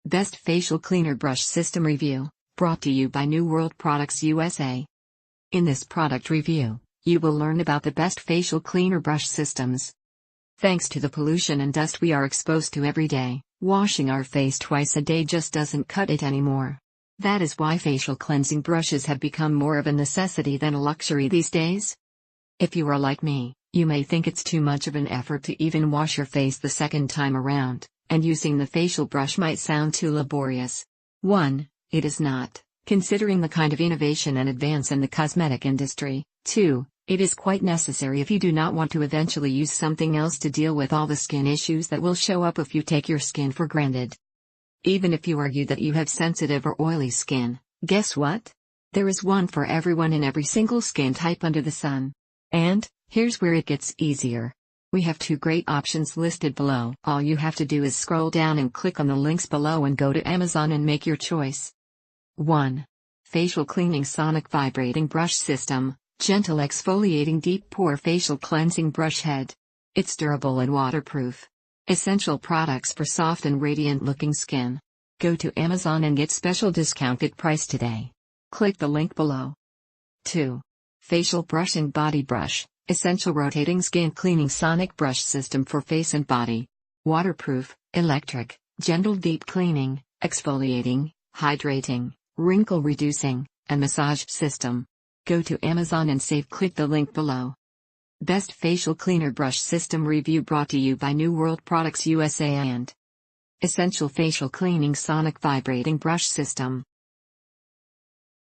Best Facial Cleaner Brush System Review, brought to you by New World Products USA. In this product review, you will learn about the best facial cleaner brush systems. Thanks to the pollution and dust we are exposed to every day, washing our face twice a day just doesn't cut it anymore. That is why facial cleansing brushes have become more of a necessity than a luxury these days. If you are like me, you may think it's too much of an effort to even wash your face the second time around, and using the facial brush might sound too laborious. 1. It is not, considering the kind of innovation and advance in the cosmetic industry. 2. It is quite necessary if you do not want to eventually use something else to deal with all the skin issues that will show up if you take your skin for granted. Even if you argue that you have sensitive or oily skin, guess what? There is one for everyone in every single skin type under the sun. And here's where it gets easier. We have 2 great options listed below. All you have to do is scroll down and click on the links below and go to Amazon and make your choice. 1. Facial Cleaning Sonic Vibrating Brush System, Gentle Exfoliating Deep Pore Facial Cleansing Brush Head. It's durable and waterproof. Essential products for soft and radiant looking skin. Go to Amazon and get special discounted price today. Click the link below. 2. Facial Brushing Body Brush, Essential Rotating Skin Cleaning Sonic Brush System for Face and Body. Waterproof, electric, gentle deep cleaning, exfoliating, hydrating, wrinkle reducing, and massage system. Go to Amazon and save. Click the link below. Best Facial Cleaner Brush System Review brought to you by New World Products USA and Essential Facial Cleaning Sonic Vibrating Brush System.